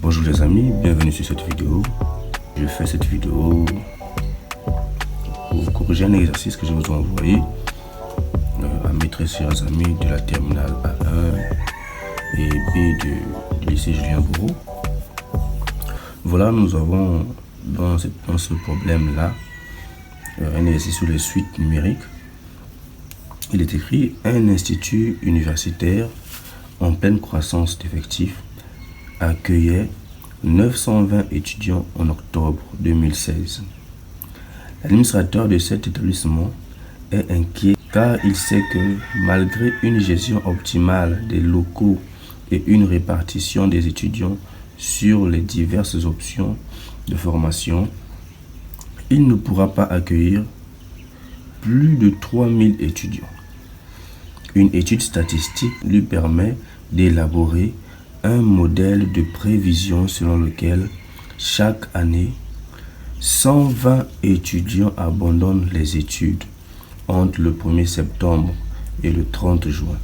Bonjour les amis, bienvenue sur cette vidéo. Je fais cette vidéo pour corriger un exercice que je vous ai envoyé à mes très chers amis de la terminale A1 et B du lycée Julien Bourreau. Voilà, nous avons dans ce problème-là un exercice sur les suites numériques. Il est écrit « Un institut universitaire en pleine croissance d'effectifs accueillait 920 étudiants en octobre 2016. L'administrateur de cet établissement est inquiet car il sait que malgré une gestion optimale des locaux et une répartition des étudiants sur les diverses options de formation, il ne pourra pas accueillir plus de 3000 étudiants. Une étude statistique lui permet d'élaborer un modèle de prévision selon lequel chaque année, 120 étudiants abandonnent les études entre le 1er septembre et le 30 juin.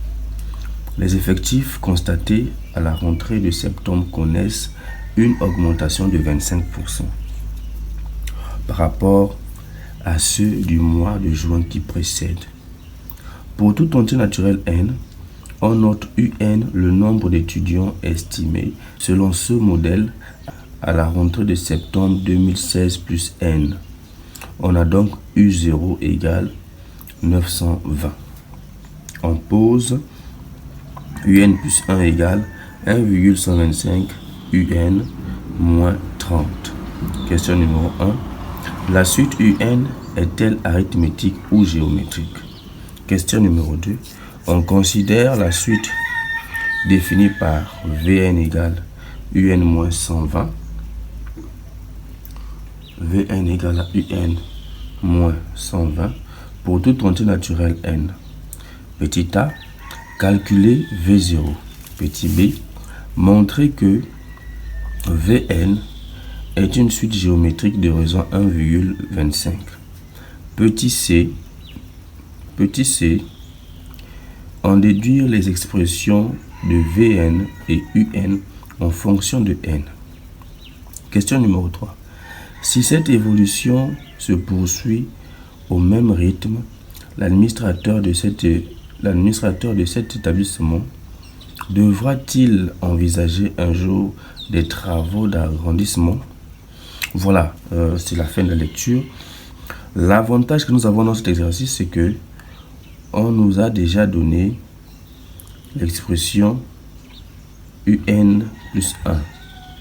Les effectifs constatés à la rentrée de septembre connaissent une augmentation de 25% par rapport à ceux du mois de juin qui précède. Pour tout entier naturel n, on note UN le nombre d'étudiants estimé selon ce modèle à la rentrée de septembre 2016 plus n. On a donc U0 égale 920. On pose UN plus 1 égale 1,125 UN moins 30. Question numéro 1. La suite UN est-elle arithmétique ou géométrique? Question numéro 2. On considère la suite définie par Vn égale Un moins 120. Vn égale à Un moins 120 pour tout entier naturel n. Petit a, calculer V0. Petit b, montrer que Vn est une suite géométrique de raison 1,25. Petit c, en déduire les expressions de Vn et Un en fonction de n. Question numéro 3. Si cette évolution se poursuit au même rythme, l'administrateur de cet établissement devra-t-il envisager un jour des travaux d'agrandissement? Voilà, c'est la fin de la lecture. L'avantage que nous avons dans cet exercice, c'est que on nous a déjà donné l'expression UN plus 1.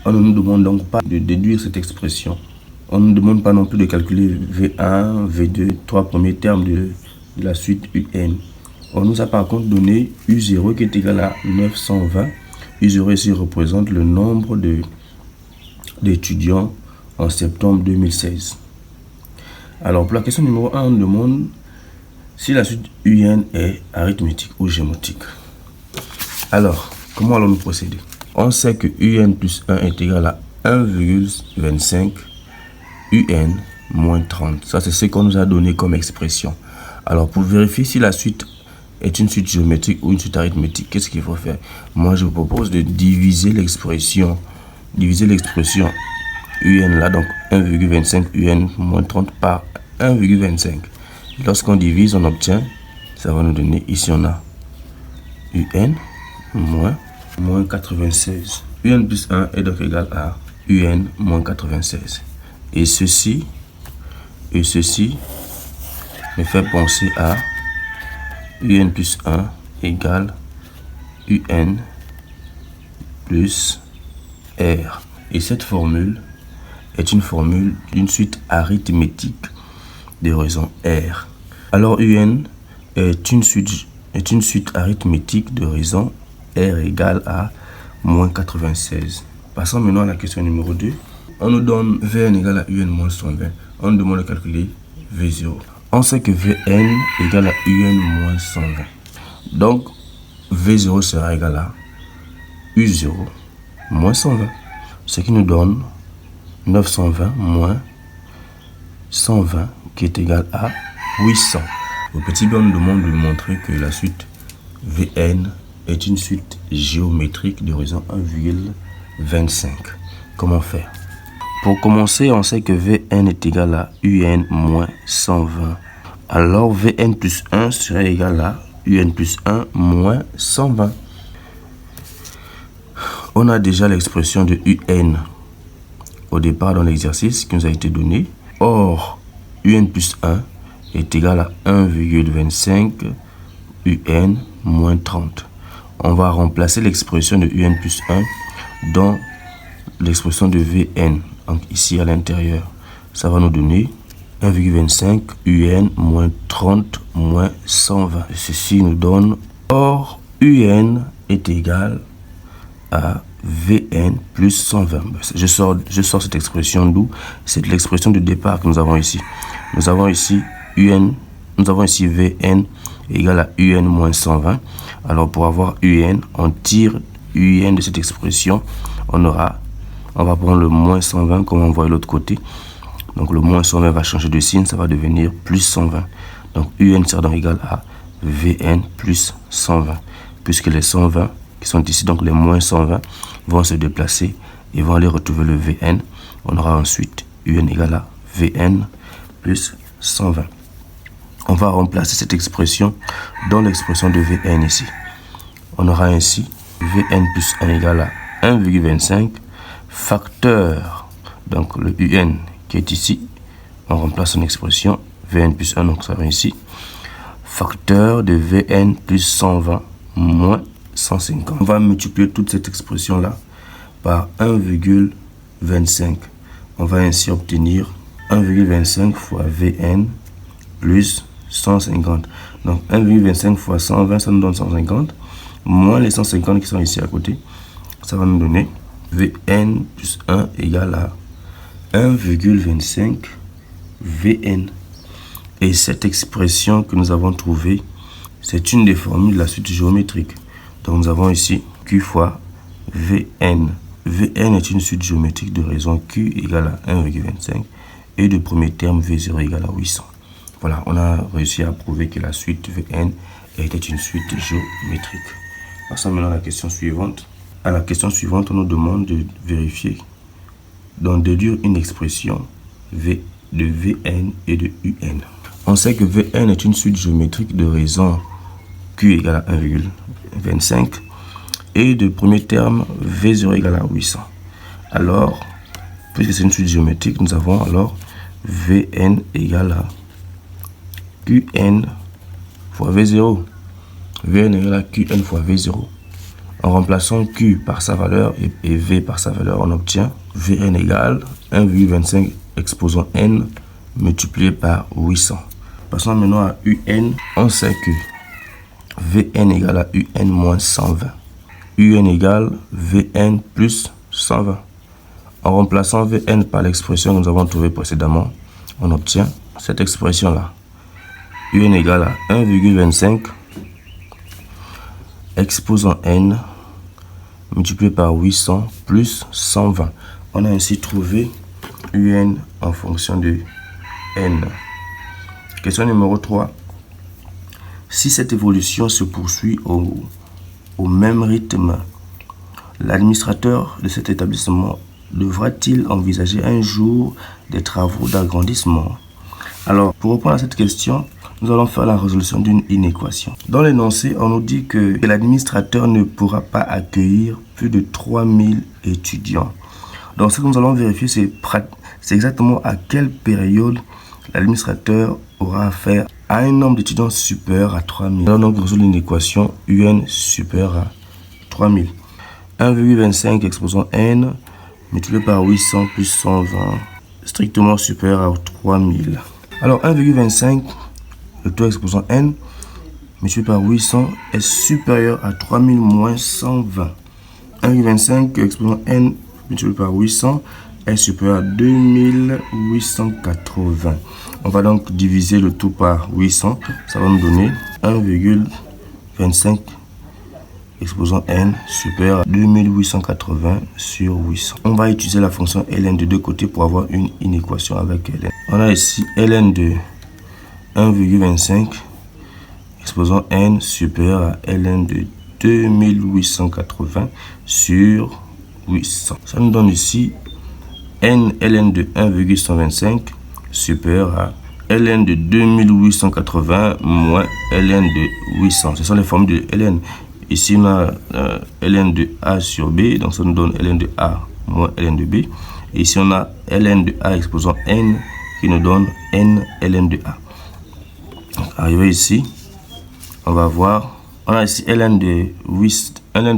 On ne nous demande donc pas de déduire cette expression. On ne nous demande pas non plus de calculer V1, V2, trois premiers termes de la suite UN. On nous a par contre donné U0 qui est égal à 920. U0 ici représente le nombre d'étudiants en septembre 2016. Alors pour la question numéro 1, on nous demande si la suite UN est arithmétique ou géométrique. Alors, comment allons-nous procéder? On sait que UN plus 1 est égal à 1,25 UN moins 30. Ça, c'est ce qu'on nous a donné comme expression. Alors, pour vérifier si la suite est une suite géométrique ou une suite arithmétique, qu'est-ce qu'il faut faire? Moi, je vous propose de diviser l'expression UN là, donc 1,25 UN moins 30 par 1,25. Lorsqu'on divise, on obtient, ça va nous donner, ici on a UN moins 96. UN plus 1 est donc égal à UN moins 96. Et ceci me fait penser à UN plus 1 égale UN plus R. Et cette formule est une formule d'une suite arithmétique de raison R. Alors UN est une suite arithmétique de raison R égale à moins 96. Passons maintenant à la question numéro 2. On nous donne Vn égale à Un moins 120. On nous demande de calculer V0. On sait que Vn égale à Un moins 120. Donc V0 sera égal à U0 moins 120. Ce qui nous donne 920 moins 120 qui est égal à 800. Au petit b, on nous demande de montrer que la suite Vn est une suite géométrique de raison 1,25. comment faire? Pour commencer, on sait que Vn est égal à Un moins 120. Alors Vn plus 1 serait égal à Un plus 1 moins 120. On a déjà l'expression de Un au départ dans l'exercice qui nous a été donné. Or, Un plus 1 est égal à 1,25 Un moins 30. On va remplacer l'expression de Un plus 1 dans l'expression de Vn. Donc ici à l'intérieur, ça va nous donner 1,25 Un moins 30 moins 120. Ceci nous donne, or Un est égal à Vn plus 120. Je sors cette expression d'où? C'est l'expression de départ que nous avons ici. Nous avons ici Vn égale à Un moins 120. Alors pour avoir Un, on tire Un de cette expression. On va prendre le moins 120 comme on voit de l'autre côté. Donc le moins 120 va changer de signe, ça va devenir plus 120. Donc Un sera donc égal à Vn plus 120. Puisque les 120 qui sont ici, donc les moins 120, vont se déplacer et vont aller retrouver le Vn. On aura ensuite Un égale à Vn plus 120. On va remplacer cette expression dans l'expression de Vn ici. On aura ainsi Vn plus 1 égale à 1,25 facteur, donc le Un qui est ici, on remplace son expression Vn plus 1, donc ça va ici, facteur de Vn plus 120 moins 150. On va multiplier toute cette expression là par 1,25. On va ainsi obtenir 1,25 fois Vn plus 150. Donc 1,25 fois 120, ça nous donne 150, moins les 150 qui sont ici à côté, ça va nous donner Vn plus 1 égale à 1,25 Vn. Et cette expression que nous avons trouvée, c'est une des formules de la suite géométrique. Donc nous avons ici Q fois Vn. Vn est une suite géométrique de raison Q égale à 1,25 et de premier terme V0 égale à 800. Voilà, on a réussi à prouver que la suite Vn était une suite géométrique. Passons maintenant à la question suivante. À la question suivante, on nous demande de vérifier, d'en déduire une expression V de Vn et de Un. On sait que Vn est une suite géométrique de raison Q égale à 1,25 et de premier terme V0 égale à 800. Alors, puisque c'est une suite géométrique, nous avons alors Vn égale à Qn fois V0. Vn égale à Qn fois V0. En remplaçant Q par sa valeur et V par sa valeur, on obtient Vn égale 1,25 exposant n multiplié par 800. Passons maintenant à Un. On sait que Vn égale à Un moins 120. Un égale Vn plus 120. En remplaçant Vn par l'expression que nous avons trouvée précédemment, on obtient cette expression-là. Un égale à 1,25 exposant n multiplié par 800 plus 120. On a ainsi trouvé Un en fonction de n. Question numéro 3. Si cette évolution se poursuit au même rythme, l'administrateur de cet établissement devra-t-il envisager un jour des travaux d'agrandissement? Alors, pour répondre à cette question, nous allons faire la résolution d'une inéquation. Dans l'énoncé, on nous dit que l'administrateur ne pourra pas accueillir plus de 3000 étudiants. Donc, ce que nous allons vérifier, c'est exactement à quelle période l'administrateur aura affaire à un nombre d'étudiants supérieur à 3000. Alors, donc, résoudre une équation UN supérieur à 3000. 1,25 exposant n multiplié par 800 plus 120 strictement supérieur à 3000. Alors 1,25, le taux exposant n multiplié par 800 est supérieur à 3000 moins 120. 1,25 exposant n multiplié par 800 est supérieur à 2880. On va donc diviser le tout par 800. Ça va nous donner 1,25 exposant n supérieur à 2880 sur 800. On va utiliser la fonction ln de deux côtés pour avoir une inéquation avec ln. On a ici ln de 1,25 exposant n supérieur à ln de 2880 sur 800. Ça nous donne ici ln de 1,125 supérieur à ln de 2880 moins ln de 800. Ce sont les formules de ln. Ici, on a ln de A sur B, donc ça nous donne ln de A moins ln de B. Et ici, on a ln de A exposant n qui nous donne n ln de A. Donc, arrivé ici, on va voir, on a ici ln de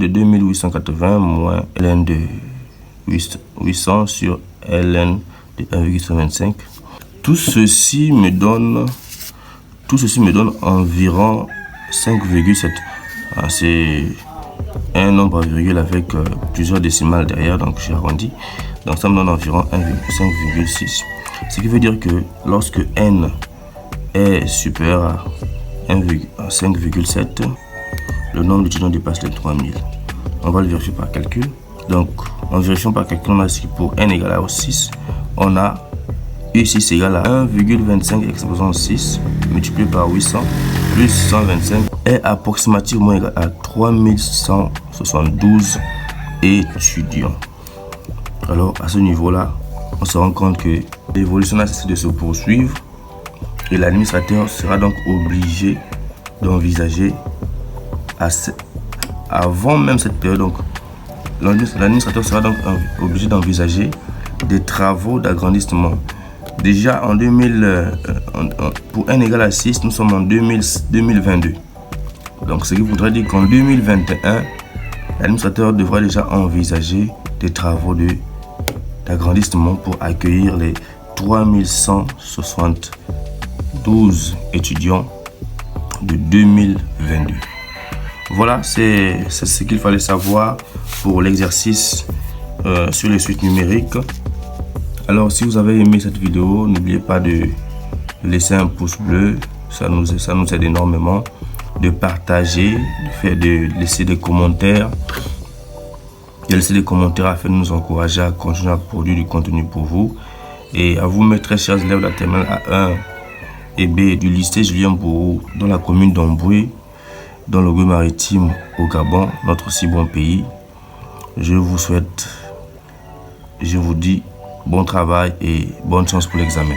2880 moins ln de 800 sur ln de 1,125. Tout ceci me donne environ 5,7. C'est un nombre à virgule avec plusieurs décimales derrière, donc j'ai arrondi. Donc ça me donne environ 5,6. Ce qui veut dire que lorsque n est supérieur à 5,7, le nombre d'étudiants dépasse les 3000. On va le vérifier par calcul. Donc en vérifiant par calcul, on a ici pour n égale à 6, on a U6 égale à 1,25 exposant 6 multiplié par 800 plus 125 est approximativement égal à 3172 étudiants. Alors à ce niveau-là, on se rend compte que l'évolution a cessé de se poursuivre et l'administrateur sera donc obligé d'envisager avant même cette période. Donc l'administrateur sera donc obligé d'envisager des travaux d'agrandissement. Déjà en 2000, pour n égale à 6, nous sommes en 2022. Donc ce qui voudrait dire qu'en 2021, l'administrateur devra déjà envisager des travaux d'agrandissement pour accueillir les 3172 étudiants de 2022. Voilà, c'est ce qu'il fallait savoir pour l'exercice sur les suites numériques. Alors si vous avez aimé cette vidéo, n'oubliez pas de laisser un pouce bleu, ça nous aide énormément, de partager, de laisser des commentaires, afin de nous encourager à continuer à produire du contenu pour vous. Et à vous, mes très chers élèves de la terminale A1 et B du lycée Julien Bourou dans la commune d'Amboué, dans le Maritime au Gabon, notre si bon pays, je vous dis bon travail et bonne chance pour l'examen.